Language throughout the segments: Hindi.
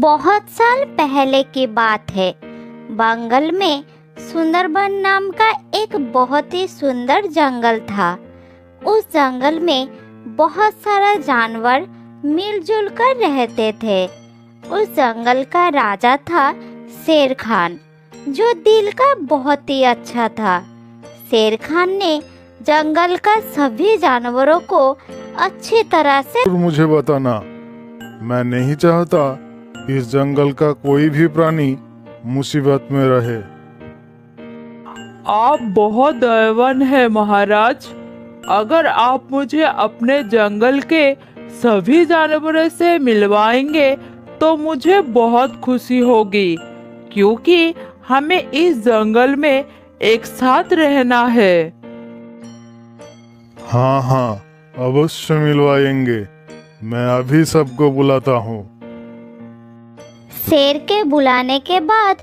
बहुत साल पहले की बात है। बंगाल में सुंदरबन नाम का एक बहुत ही सुंदर जंगल था। उस जंगल में बहुत सारा जानवर मिलजुल कर रहते थे। उस जंगल का राजा था शेर खान, जो दिल का बहुत ही अच्छा था। शेर खान ने जंगल का सभी जानवरों को अच्छी तरह से मुझे बताना, मैं नहीं चाहता इस जंगल का कोई भी प्राणी मुसीबत में रहे। आप बहुत दयावान हैं महाराज। अगर आप मुझे अपने जंगल के सभी जानवरों से मिलवाएंगे तो मुझे बहुत खुशी होगी, क्योंकि हमें इस जंगल में एक साथ रहना है। हाँ हाँ, अवश्य मिलवाएंगे। मैं अभी सबको बुलाता हूँ। शेर के बुलाने के बाद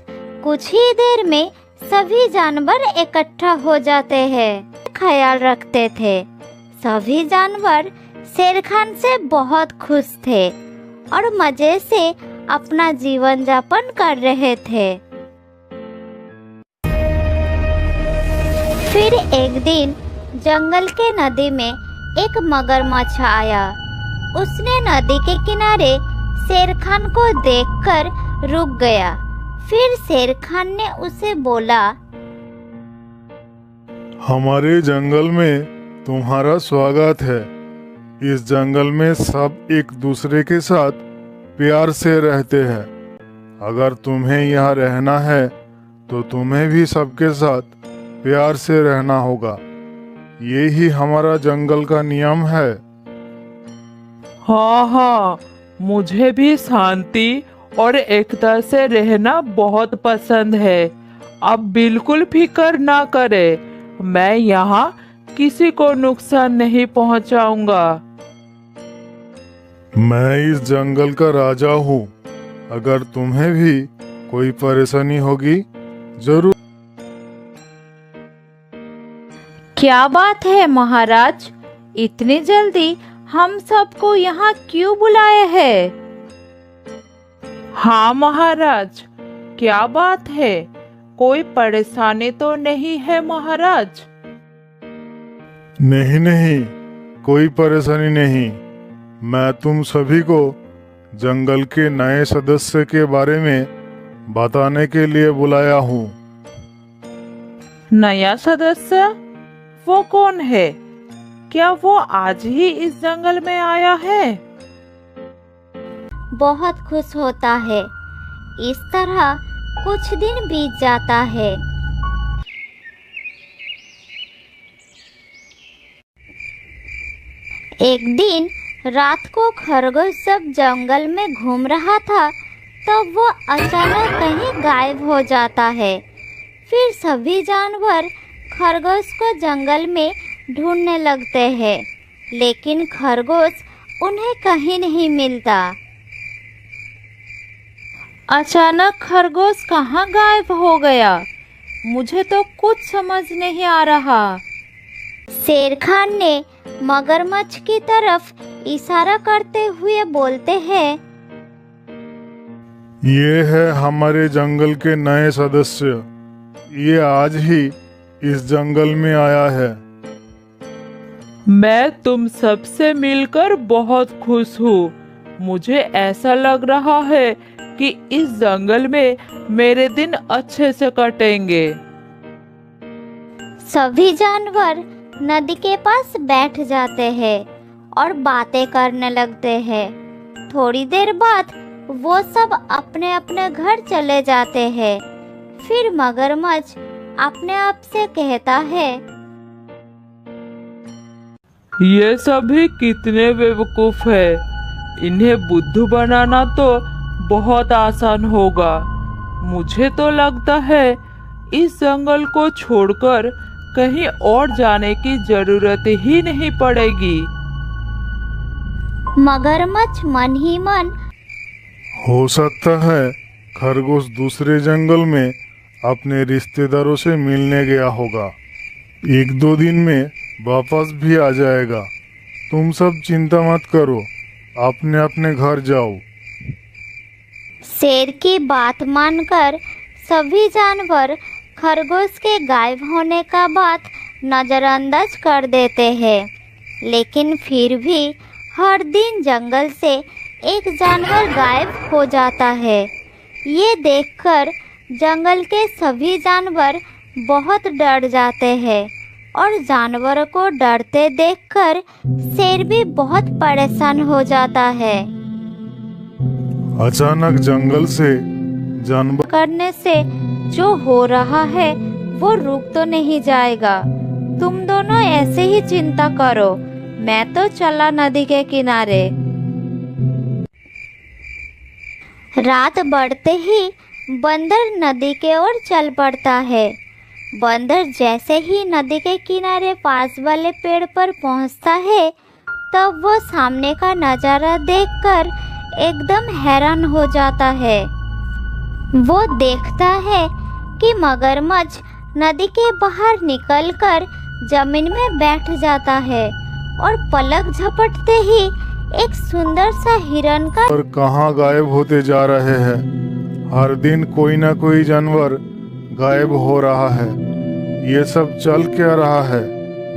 कुछ ही देर में सभी जानवर इकट्ठा हो जाते हैं। ख्याल रखते थे। सभी जानवर शेर खान से बहुत खुश थे और मजे से अपना जीवन यापन कर रहे थे। फिर एक दिन जंगल के नदी में एक मगरमच्छ आया। उसने नदी के किनारे शेर खान को देखकर रुक गया। फिर शेर खान ने उसे बोला, हमारे जंगल में तुम्हारा स्वागत है। इस जंगल में सब एक दूसरे के साथ प्यार से रहते हैं। अगर तुम्हें यहाँ रहना है तो तुम्हें भी सबके साथ प्यार से रहना होगा। यही हमारा जंगल का नियम है। हाँ हाँ, मुझे भी शांति और एकता से रहना बहुत पसंद है। अब बिल्कुल फिक्र ना करें, मैं यहाँ किसी को नुकसान नहीं पहुँचाऊंगा। मैं इस जंगल का राजा हूँ। अगर तुम्हें भी कोई परेशानी होगी जरूर। क्या बात है महाराज, इतनी जल्दी हम सबको यहाँ क्यों बुलाए हैं? हाँ महाराज, क्या बात है? कोई परेशानी तो नहीं है महाराज? नहीं नहीं, कोई परेशानी नहीं। मैं तुम सभी को जंगल के नए सदस्य के बारे में बताने के लिए बुलाया हूँ। नया सदस्य? वो कौन है? क्या वो आज ही इस जंगल में आया है? बहुत खुश होता है। इस तरह कुछ दिन बीत जाता है। एक दिन रात को खरगोश जब जंगल में घूम रहा था तब वो अचानक कहीं गायब हो जाता है। फिर सभी जानवर खरगोश को जंगल में ढूंढने लगते हैं, लेकिन खरगोश उन्हें कहीं नहीं मिलता। अचानक खरगोश कहाँ गायब हो गया? मुझे तो कुछ समझ नहीं आ रहा। शेर खान ने मगरमच्छ की तरफ इशारा करते हुए बोलते हैं, ये है हमारे जंगल के नए सदस्य। ये आज ही इस जंगल में आया है। मैं तुम सबसे मिलकर बहुत खुश हूँ। मुझे ऐसा लग रहा है कि इस जंगल में मेरे दिन अच्छे से कटेंगे। सभी जानवर नदी के पास बैठ जाते हैं और बातें करने लगते हैं। थोड़ी देर बाद वो सब अपने अपने घर चले जाते हैं। फिर मगरमच्छ अपने आप से कहता है, ये सभी कितने बेवकूफ है। इन्हें बुद्धू बनाना तो बहुत आसान होगा। मुझे तो लगता है इस जंगल को छोड़कर कहीं और जाने की जरूरत ही नहीं पड़ेगी। मगरमच्छ मन ही मन, हो सकता है खरगोश दूसरे जंगल में अपने रिश्तेदारों से मिलने गया होगा। 1-2 दिन में वापस भी आ जाएगा। तुम सब चिंता मत करो, अपने अपने घर जाओ। शेर की बात मानकर सभी जानवर खरगोश के गायब होने का बात नज़रअंदाज कर देते हैं, लेकिन फिर भी हर दिन जंगल से एक जानवर गायब हो जाता है। ये देखकर जंगल के सभी जानवर बहुत डर जाते हैं और जानवरों को डरते देखकर शेर भी बहुत परेशान हो जाता है। अचानक जंगल से जानवर करने से जो हो रहा है वो रुक तो नहीं जाएगा। तुम दोनों ऐसे ही चिंता करो, मैं तो चला नदी के किनारे। रात बढ़ते ही बंदर नदी के ओर चल पड़ता है। बंदर जैसे ही नदी के किनारे पास वाले पेड़ पर पहुंचता है, तब वो सामने का नज़ारा देखकर एकदम हैरान हो जाता है। वो देखता है कि मगरमच्छ नदी के बाहर निकलकर जमीन में बैठ जाता है और पलक झपटते ही एक सुंदर सा हिरन का और कहाँ गायब होते जा रहे हैं। हर दिन कोई ना कोई जानवर गायब हो रहा है। ये सब चल क्या रहा है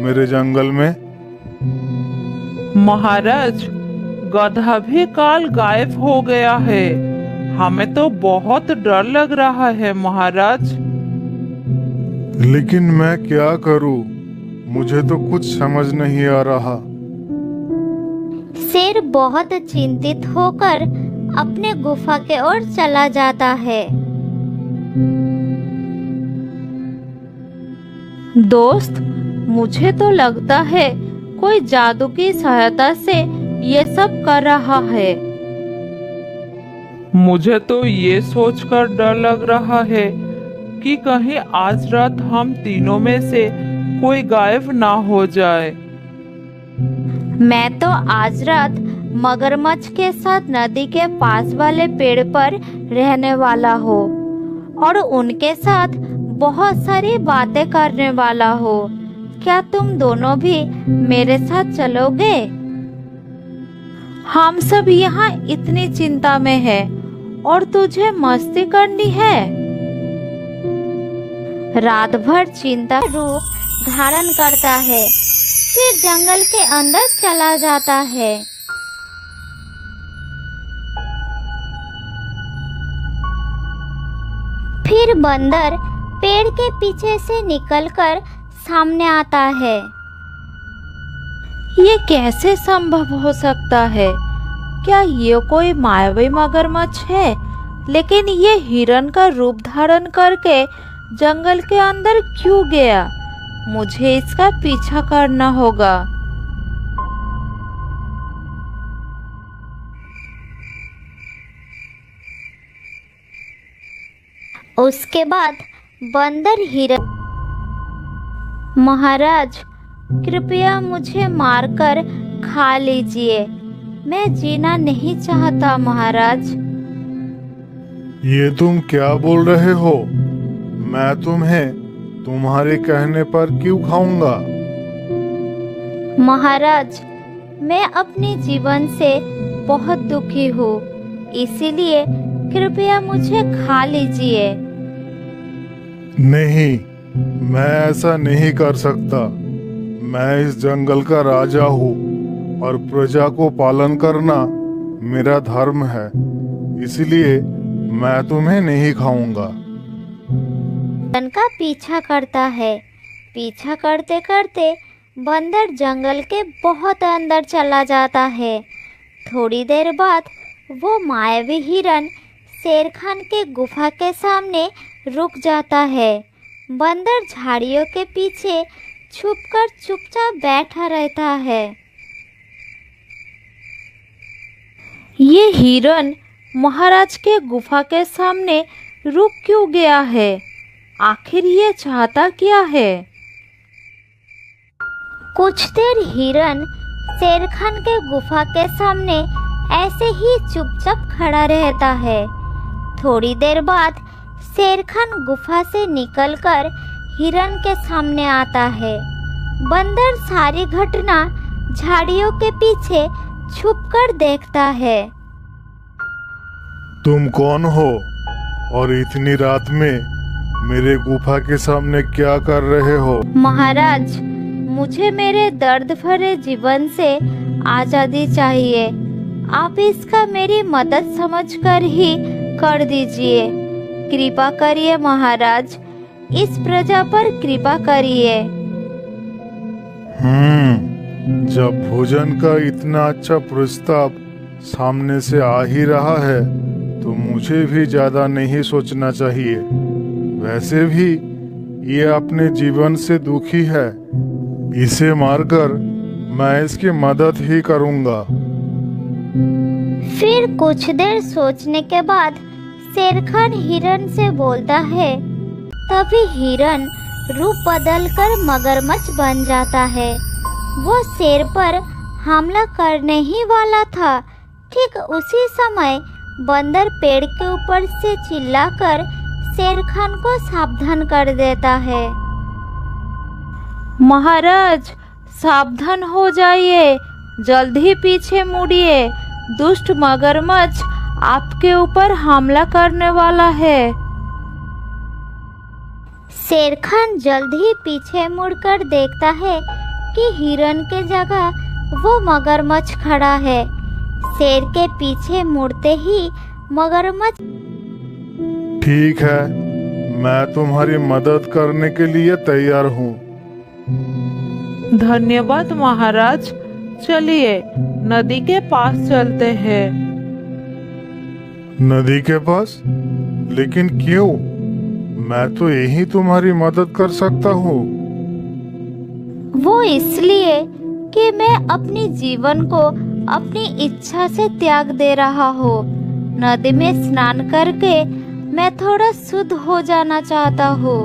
मेरे जंगल में? महाराज, गधा भी काल गायब हो गया है। हमें तो बहुत डर लग रहा है महाराज। लेकिन मैं क्या करूं? मुझे तो कुछ समझ नहीं आ रहा। शेर बहुत चिंतित होकर अपने गुफा के ओर चला जाता है। दोस्त, मुझे तो लगता है कोई जादू की सहायता से ये सब कर रहा है। मुझे तो ये सोचकर डर लग रहा है कि कहीं आज रात हम तीनों में से कोई गायब ना हो जाए। मैं तो आज रात मगरमच्छ के साथ नदी के पास वाले पेड़ पर रहने वाला हूँ और उनके साथ बहुत सारी बातें करने वाला हूँ। क्या तुम दोनों भी मेरे साथ चलोगे? हम सब यहाँ इतनी चिंता में है और तुझे मस्ती करनी है। रात भर चिंता रूप धारण करता है, फिर जंगल के अंदर चला जाता है। फिर बंदर पेड़ के पीछे से निकलकर सामने आता है। ये कैसे संभव हो सकता है? क्या ये कोई मायावी मगरमच्छ है? लेकिन ये हिरन का रूप धारण करके जंगल के अंदर क्यों गया? मुझे इसका पीछा करना होगा। उसके बाद बंदर हिरन, महाराज कृपया मुझे मारकर खा लीजिए, मैं जीना नहीं चाहता महाराज। ये तुम क्या बोल रहे हो? मैं तुम्हें तुम्हारे कहने पर क्यों खाऊंगा? महाराज, मैं अपने जीवन से बहुत दुखी हूँ, इसीलिए कृपया मुझे खा लीजिए। नहीं, मैं ऐसा नहीं कर सकता। मैं इस जंगल का राजा हूँ और प्रजा को पालन करना मेरा धर्म है, इसलिए मैं तुम्हें नहीं खाऊंगा। हिरन का पीछा करता है। पीछा करते करते बंदर जंगल के बहुत अंदर चला जाता है। थोड़ी देर बाद वो मायावी हिरन शेर खान के गुफा के सामने रुक जाता है। बंदर झाड़ियों के पीछे छुपकर चुपचाप बैठा रहता है। ये हिरन महाराज के गुफा के सामने रुक क्यों गया है? आखिर ये चाहता क्या है? कुछ देर हिरन शेर खान के गुफा के सामने ऐसे ही चुपचाप खड़ा रहता है। थोड़ी देर बाद शेर खान गुफा से निकलकर हिरन के सामने आता है। बंदर सारी घटना झाड़ियों के पीछे छुपकर देखता है। तुम कौन हो और इतनी रात में मेरे गुफा के सामने क्या कर रहे हो? महाराज, मुझे मेरे दर्द भरे जीवन से आजादी चाहिए। आप इसका मेरी मदद समझकर ही कर दीजिए। कृपा करिए महाराज, इस प्रजा पर कृपा करिए। जब भोजन का इतना अच्छा प्रस्ताव सामने से आ ही रहा है तो मुझे भी ज्यादा नहीं सोचना चाहिए। वैसे भी ये अपने जीवन से दुखी है, इसे मारकर मैं इसकी मदद ही करूंगा। फिर कुछ देर सोचने के बाद शेर खान हिरन से बोलता है। तभी हिरन रूप बदलकर मगरमच्छ बन जाता है। वो शेर पर हमला करने ही वाला था। ठीक उसी समय बंदर पेड़ के ऊपर से चिल्लाकर शेर खान को सावधान कर देता है। महाराज, सावधान हो जाइए, जल्द ही पीछे मुड़िए। दुष्ट मगरमच्छ आपके ऊपर हमला करने वाला है। शेर खान जल्द ही पीछे मुड़कर देखता है कि हिरन के जगह वो मगरमच्छ खड़ा है। शेर के पीछे मुड़ते ही मगरमच्छ, ठीक है, मैं तुम्हारी मदद करने के लिए तैयार हूँ। धन्यवाद महाराज। चलिए नदी के पास चलते हैं। नदी के पास? लेकिन क्यों? मैं तो यही तुम्हारी मदद कर सकता हूँ। वो इसलिए कि मैं अपनी जीवन को अपनी इच्छा से त्याग दे रहा हूँ। नदी में स्नान करके मैं थोड़ा शुद्ध हो जाना चाहता हूँ।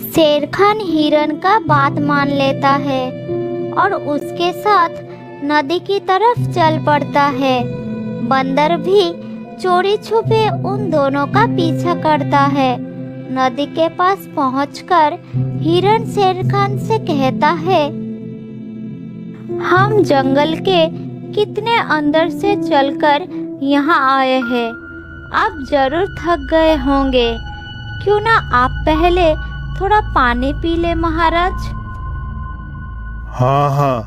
शेर खान हिरन का बात मान लेता है और उसके साथ नदी की तरफ चल पड़ता है। बंदर भी चोरी छुपे उन दोनों का पीछा करता है। नदी के पास पहुंचकर हिरन शेर खान से कहता है, हम जंगल के कितने अंदर से चलकर यहाँ आए हैं। आप जरूर थक गए होंगे। क्यों ना आप पहले थोड़ा पानी पी ले महाराज। हाँ,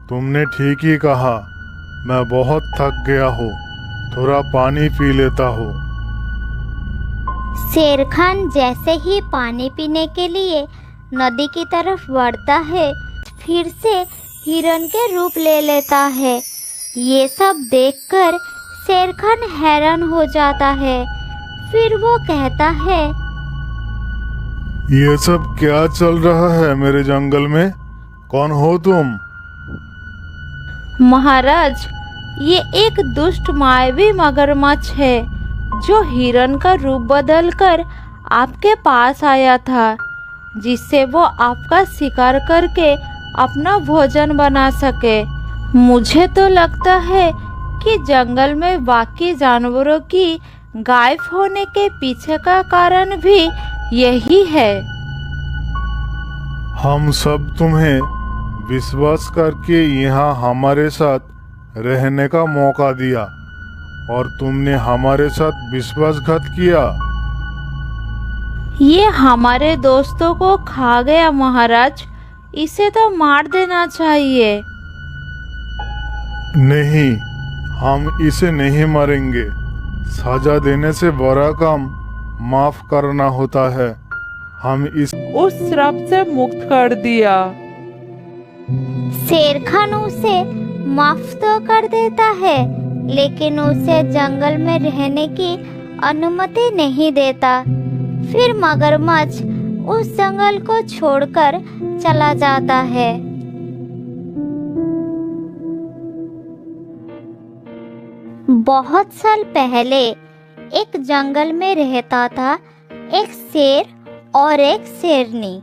तुमने ठीक ही कहा। मैं बहुत थक गया हूँ, थोड़ा पानी पी लेता हूँ। शेर खान जैसे ही पानी पीने के लिए नदी की तरफ बढ़ता है, फिर से हिरन के रूप ले लेता है। ये सब देखकर शेर खान हैरान हो जाता है। फिर वो कहता है, ये सब क्या चल रहा है मेरे जंगल में? कौन हो तुम? महाराज, ये एक दुष्ट मायावी मगरमच्छ है जो हिरन का रूप बदलकर आपके पास आया था, जिससे वो आपका शिकार करके अपना भोजन बना सके। मुझे तो लगता है कि जंगल में बाकी जानवरों की गायब होने के पीछे का कारण भी यही है। हम सब तुम्हें विश्वास करके यहाँ हमारे साथ रहने का मौका दिया और तुमने हमारे साथ विश्वासघात किया। ये हमारे दोस्तों को खा गया महाराज। इसे तो मार देना चाहिए। नहीं, हम इसे नहीं मारेंगे। सजा देने से बड़ा काम माफ करना होता है। हम उस श्राप से मुक्त कर दिया। शेर खान उसे माफ तो कर देता है, लेकिन उसे जंगल में रहने की अनुमति नहीं देता। फिर मगरमच्छ उस जंगल को छोड़कर चला जाता है। बहुत साल पहले एक जंगल में रहता था एक शेर और एक शेरनी।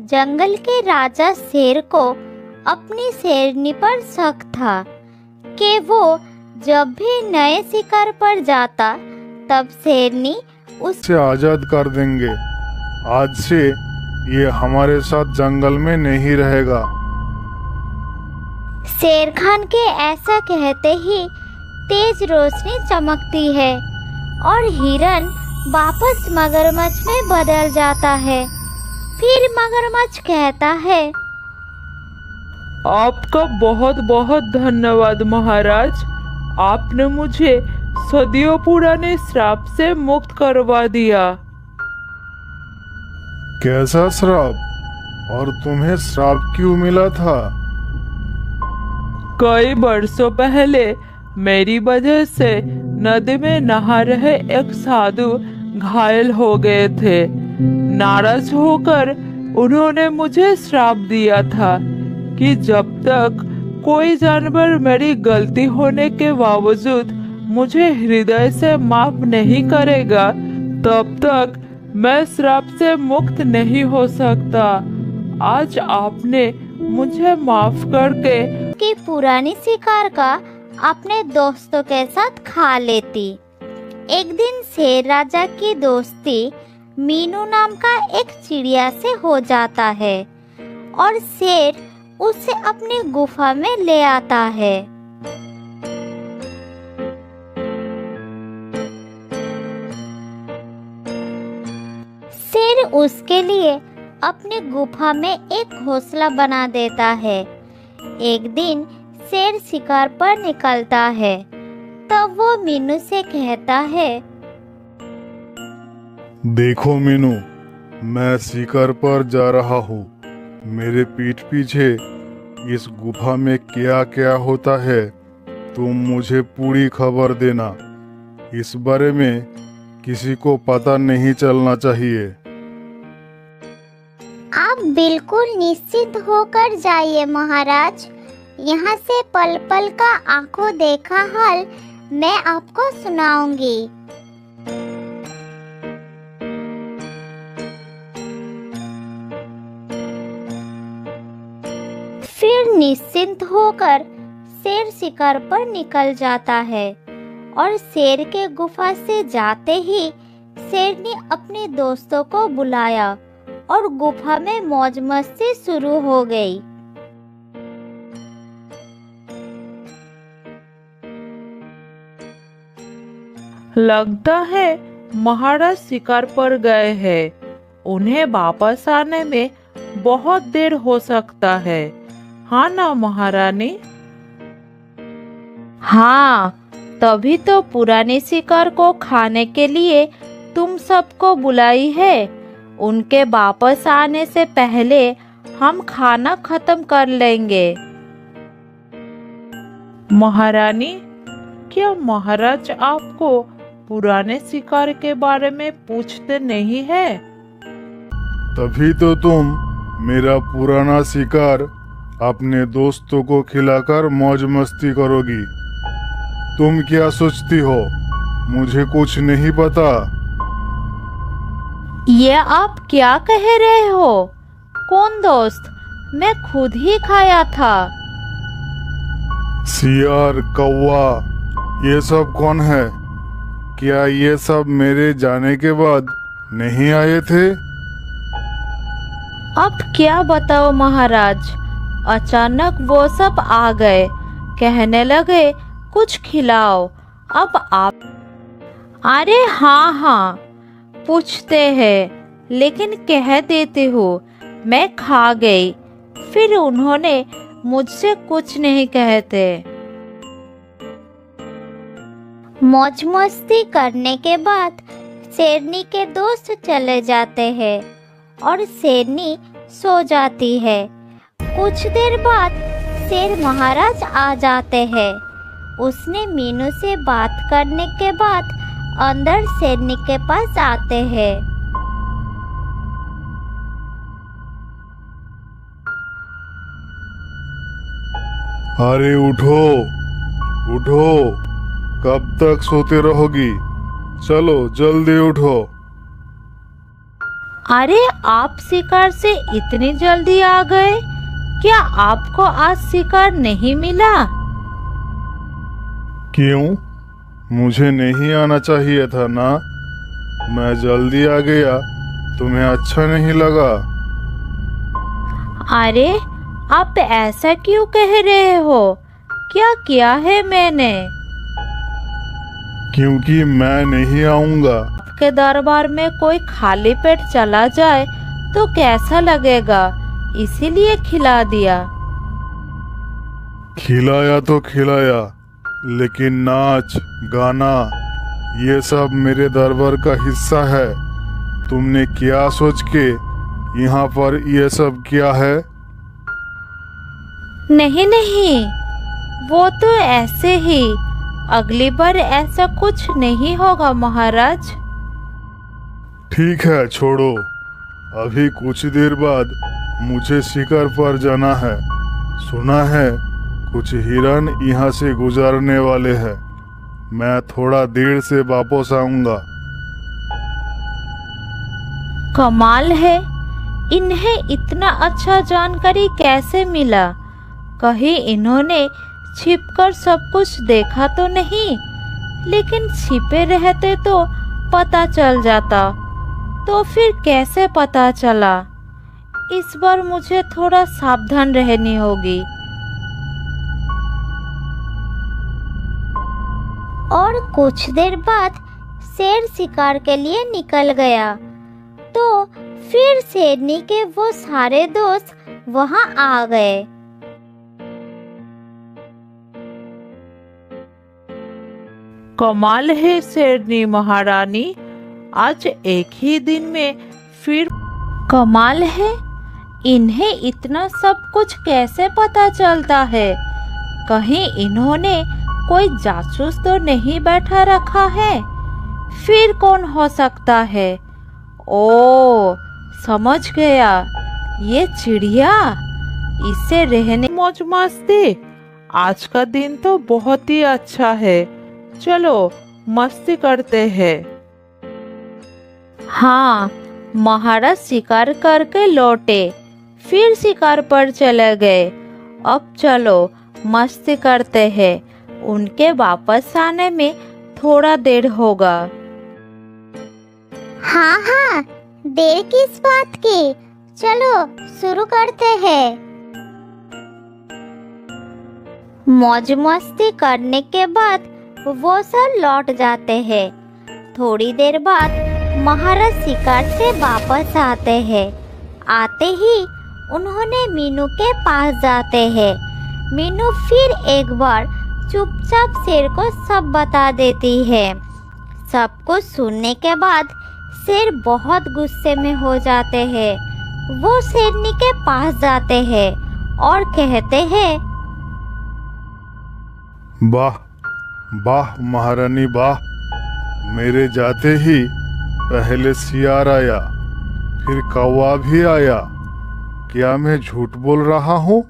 जंगल के राजा शेर को अपनी शेरनी पर शक था कि वो जब भी नए शिकार पर जाता तब शेरनी उसे आजाद कर देंगे। आज से ये हमारे साथ जंगल में नहीं रहेगा। शेर खान के ऐसा कहते ही तेज रोशनी चमकती है और हिरन वापस मगरमच्छ में बदल जाता है। फिर मगरमच्छ कहता है, आपका बहुत बहुत धन्यवाद महाराज। आपने मुझे सदियों पुराने श्राप से मुक्त करवा दिया। कैसा श्राप? और तुम्हें श्राप क्यों मिला था? कई वर्षों पहले मेरी वजह से नदी में नहा रहे एक साधु घायल हो गए थे। नाराज होकर उन्होंने मुझे श्राप दिया था कि जब तक कोई जानवर मेरी गलती होने के बावजूद मुझे हृदय से माफ नहीं करेगा, तब तक मैं श्राप से मुक्त नहीं हो सकता। आज आपने मुझे माफ करके कि पुरानी शिकार का अपने दोस्तों के साथ खा लेती। एक दिन शेर राजा की दोस्ती मीनू नाम का एक चिड़िया से हो जाता है और शेर उसे अपनी गुफा में ले आता है। शेर उसके लिए अपनी गुफा में एक घोंसला बना देता है। एक दिन शेर शिकार पर निकलता है, तब वो मीनू से कहता है, देखो मीनू, मैं शिकार पर जा रहा हूँ। मेरे पीठ पीछे इस गुफा में क्या क्या होता है तुम मुझे पूरी खबर देना। इस बारे में किसी को पता नहीं चलना चाहिए। आप बिल्कुल निश्चित होकर जाइए महाराज। यहाँ से पल पल का आंखों देखा हाल मैं आपको सुनाऊंगी। फिर निश्चिंत होकर शेर शिकार पर निकल जाता है और शेर के गुफा से जाते ही शेर ने अपने दोस्तों को बुलाया और गुफा में मौज मस्ती शुरू हो गई। लगता है महाराज शिकार पर गए हैं। उन्हें वापस आने में बहुत देर हो सकता है, हाँ ना महारानी? हाँ, तभी तो पुराने शिकार को खाने के लिए तुम सबको बुलाई है। उनके वापस आने से पहले हम खाना खत्म कर लेंगे। महारानी, क्या महाराज आपको पुराने शिकार के बारे में पूछते नहीं है? तभी तो तुम मेरा पुराना शिकार अपने दोस्तों को खिलाकर मौज मस्ती करोगी। तुम क्या सोचती हो मुझे कुछ नहीं पता? ये आप क्या कह रहे हो? कौन दोस्त? मैं खुद ही खाया था। सियार, कौवा, ये सब कौन है? क्या ये सब मेरे जाने के बाद नहीं आए थे? अब क्या बताओ महाराज, अचानक वो सब आ गए, कहने लगे कुछ खिलाओ। अब आप अरे हाँ, पूछते हैं लेकिन कह देते हो मैं खा गई। फिर उन्होंने मुझसे कुछ नहीं कहते। मौज मस्ती करने के बाद शेरनी के दोस्त चले जाते हैं और शेरनी सो जाती है। कुछ देर बाद शेर महाराज आ जाते हैं। उसने मीनू से बात करने के बाद अंदर शेरनी के पास आते हैं। अरे उठो उठो, कब तक सोते रहोगी? चलो जल्दी उठो। अरे आप शिकार से इतनी जल्दी आ गए? क्या आपको आज शिकार नहीं मिला? क्यों? मुझे नहीं आना चाहिए था ना? मैं जल्दी आ गया, तुम्हें अच्छा नहीं लगा? अरे आप ऐसा क्यों कह रहे हो? क्या किया है मैंने? क्योंकि मैं नहीं आऊंगा। आपके दरबार में कोई खाली पेट चला जाए तो कैसा लगेगा, इसीलिए खिला दिया। खिलाया तो खिलाया, लेकिन नाच गाना ये सब मेरे दरबार का हिस्सा है। तुमने क्या सोच के यहाँ पर ये सब किया है? नहीं नहीं, वो तो ऐसे ही। अगली बार ऐसा कुछ नहीं होगा महाराज। ठीक है, छोड़ो। अभी कुछ देर बाद मुझे शिकार पर जाना है। सुना है कुछ हिरन यहाँ से गुजरने वाले हैं। मैं थोड़ा देर से वापस आऊंगा। कमाल है, इन्हें इतना अच्छा जानकारी कैसे मिला? कहीं इन्होंने छिपकर सब कुछ देखा तो नहीं? लेकिन छिपे रहते तो पता चल जाता। तो फिर कैसे पता चला? इस बार मुझे थोड़ा सावधान रहनी होगी। और कुछ देर बाद शेर शिकार के लिए निकल गया। तो फिर शेरनी के वो सारे दोस्त वहां आ गए। कमाल है शेरनी महारानी, आज एक ही दिन में फिर। कमाल है, इन्हें इतना सब कुछ कैसे पता चलता है? कहीं इन्होंने कोई जासूस तो नहीं बैठा रखा है? फिर कौन हो सकता है? ओ, समझ गया, ये चिड़िया। इसे रहने मौज मस्ती। आज का दिन तो बहुत ही अच्छा है, चलो मस्ती करते हैं। हाँ, महाराज शिकार करके लौटे, फिर शिकार पर चले गए। अब चलो मस्ती करते हैं। उनके वापस आने में थोड़ा देर होगा। हाँ हाँ, देर किस बात की? चलो शुरू करते हैं। मौज मस्ती करने के बाद वो सब लौट जाते हैं। थोड़ी देर बाद महाराज शिकार से वापस आते हैं। आते ही उन्होंने मीनू के पास जाते हैं। मीनू फिर एक बार चुपचाप शेर को सब बता देती है। सब कुछ सुनने के बाद शेर बहुत गुस्से में हो जाते हैं। वो शेरनी के पास जाते हैं और कहते हैं, वाह वाह महारानी वाह, मेरे जाते ही पहले सियार आया, फिर कौवा भी आया। क्या मैं झूठ बोल रहा हूँ?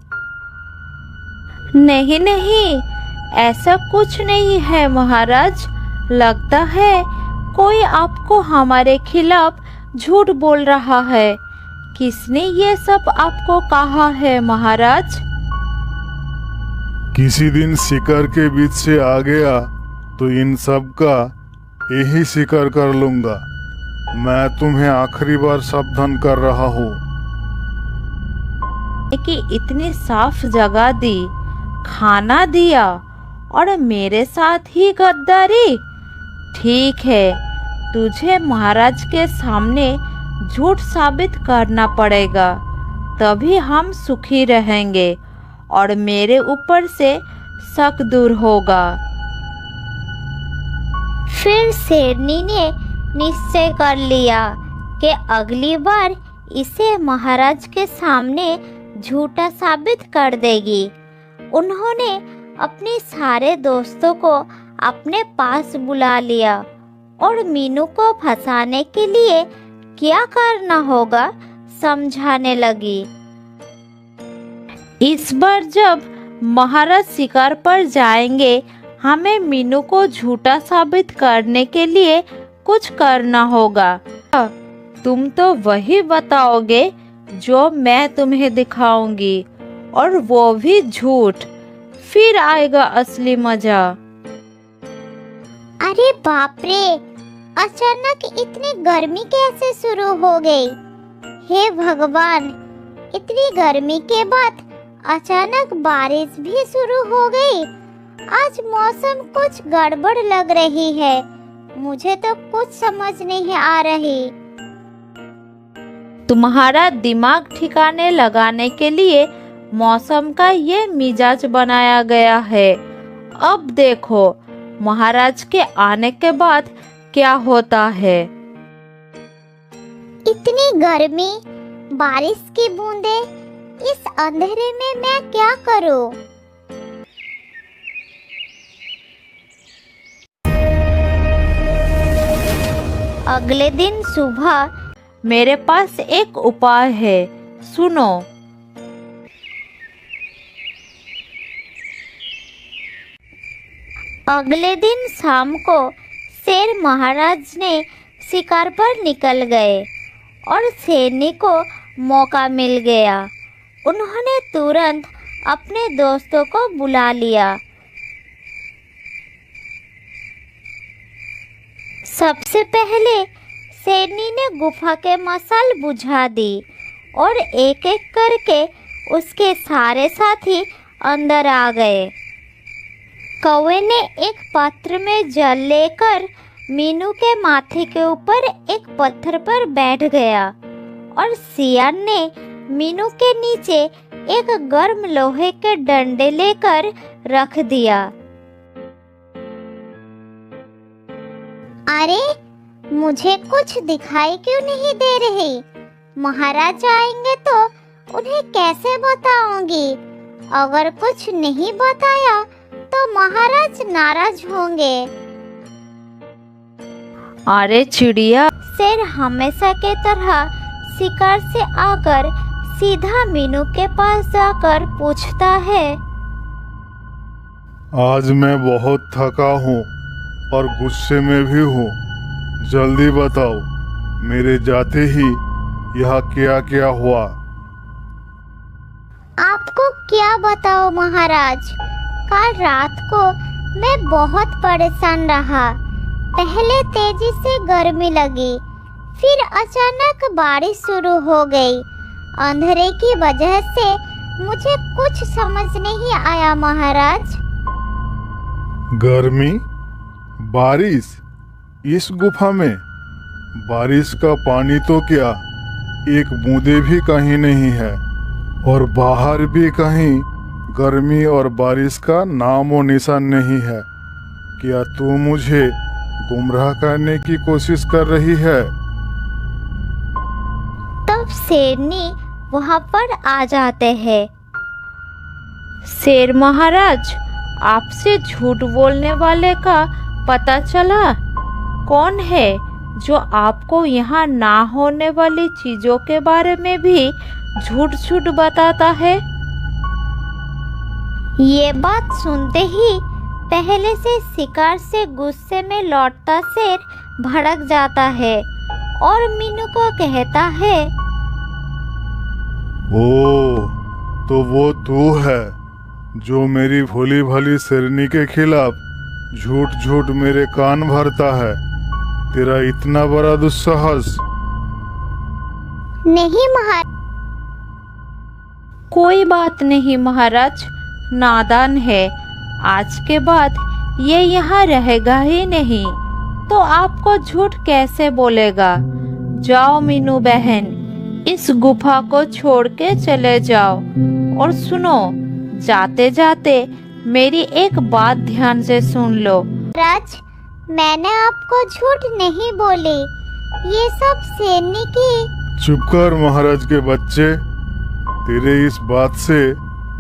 नहीं नहीं, ऐसा कुछ नहीं है महाराज। लगता है कोई आपको हमारे खिलाफ झूठ बोल रहा है। किसने ये सब आपको कहा है महाराज? किसी दिन शिकार के बीच से आ गया तो इन सब का यही शिकार कर लूंगा। मैं तुम्हें आखिरी बार सावधान कर रहा हूँ। कि इतनी साफ जगह दी, खाना दिया और मेरे साथ ही गद्दारी। ठीक है, तुझे महाराज के सामने झूठ साबित करना पड़ेगा, तभी हम सुखी रहेंगे और मेरे ऊपर से शक दूर होगा। फिर शेरनी ने निश्चय कर लिया कि अगली बार इसे महाराज के सामने झूठा साबित कर देगी। उन्होंने अपने सारे दोस्तों को अपने पास बुला लिया और मीनू को फंसाने के लिए क्या करना होगा समझाने लगी। इस बार जब महाराज शिकार पर जाएंगे, हमें मीनू को झूठा साबित करने के लिए कुछ करना होगा। तुम तो वही बताओगे जो मैं तुम्हें दिखाऊंगी, और वो भी झूठ। फिर आएगा असली मजा। अरे बाप रे, अचानक इतनी गर्मी कैसे शुरू हो गई? हे भगवान, इतनी गर्मी के बाद अचानक बारिश भी शुरू हो गई। आज मौसम कुछ गड़बड़ लग रही है। मुझे तो कुछ समझ नहीं आ रही। तुम्हारा दिमाग ठिकाने लगाने के लिए मौसम का ये मिजाज बनाया गया है। अब देखो महाराज के आने के बाद क्या होता है। इतनी गर्मी, बारिश की बूंदे, इस अंधेरे में मैं क्या करूं? अगले दिन सुबह मेरे पास एक उपाय है, सुनो। अगले दिन शाम को शेर महाराज ने शिकार पर निकल गए और शेरनी को मौका मिल गया। उन्होंने तुरंत अपने दोस्तों को बुला लिया। सबसे पहले शेरनी ने गुफा के मशाल बुझा दी और एक एक करके उसके सारे साथी अंदर आ गए। कौवे ने एक पात्र में जल लेकर मीनू के माथे के ऊपर एक पत्थर पर बैठ गया और सियार ने मीनू के नीचे एक गर्म लोहे के डंडे लेकर रख दिया। अरे, मुझे कुछ दिखाई क्यों नहीं दे रही? महाराज आएंगे तो उन्हें कैसे बताऊंगी? अगर कुछ नहीं बताया तो महाराज नाराज होंगे। अरे चिड़िया, शेर हमेशा के तरह शिकार से आकर सीधा मीनू के पास जाकर पूछता है, आज मैं बहुत थका हूँ और गुस्से में भी हूँ। जल्दी बताओ, मेरे जाते ही यहाँ क्या क्या हुआ? आपको क्या बताओ महाराज? कल रात को मैं बहुत परेशान रहा। पहले तेजी से गर्मी लगी, फिर अचानक बारिश शुरू हो गई। अंधेरे की वजह से मुझे कुछ समझ नहीं आया महाराज। गर्मी, बारिश, इस गुफा में बारिश का पानी तो क्या एक बूंदे भी कहीं नहीं है, और बाहर भी कहीं गर्मी और बारिश का नामो निशान नहीं है। क्या तू मुझे गुमराह करने की कोशिश कर रही है? तब शेरनी वहाँ पर आ जाते हैं। शेर महाराज, आपसे झूठ बोलने वाले का पता चला? कौन है जो आपको यहाँ ना होने वाली चीजों के बारे में भी झूठ झूठ बताता है? ये बात सुनते ही पहले से शिकार से गुस्से में लौटता शेर भड़क जाता है और मीनू को कहता है, ओ, तो वो तू है जो मेरी भोली भाली शेरनी के खिलाफ झूठ झूठ मेरे कान भरता है। तेरा इतना बड़ा दुस्साहस? नहीं महाराज। कोई बात नहीं महाराज, नादान है। आज के बाद ये यहाँ रहेगा ही नहीं, तो आपको झूठ कैसे बोलेगा? जाओ मीनू बहन, इस गुफा को छोड़ के चले जाओ। और सुनो, जाते जाते मेरी एक बात ध्यान से सुन लो। महाराज, मैंने आपको झूठ नहीं बोली। ये सब शेरनी की। चुप कर महाराज के बच्चे। तेरे इस बात से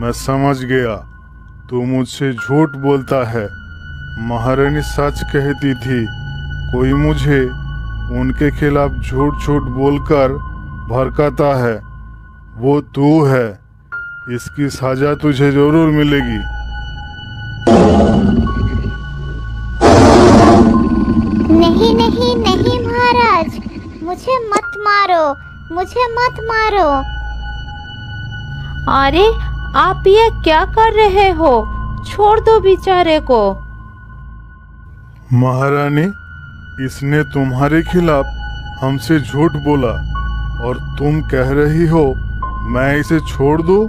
मैं समझ गया, तू मुझसे झूठ बोलता है। महारानी सच कहती थी, कोई मुझे उनके खिलाफ झूठ झूठ बोलकर भड़काता है, वो तू है। इसकी सजा तुझे जरूर मिलेगी। नहीं नहीं नहीं महाराज, मुझे मत मारो, मुझे मत मारो। अरे, आप ये क्या कर रहे हो? छोड़ दो बेचारे को। महारानी, इसने तुम्हारे खिलाफ हमसे झूठ बोला और तुम कह रही हो मैं इसे छोड़ दूं?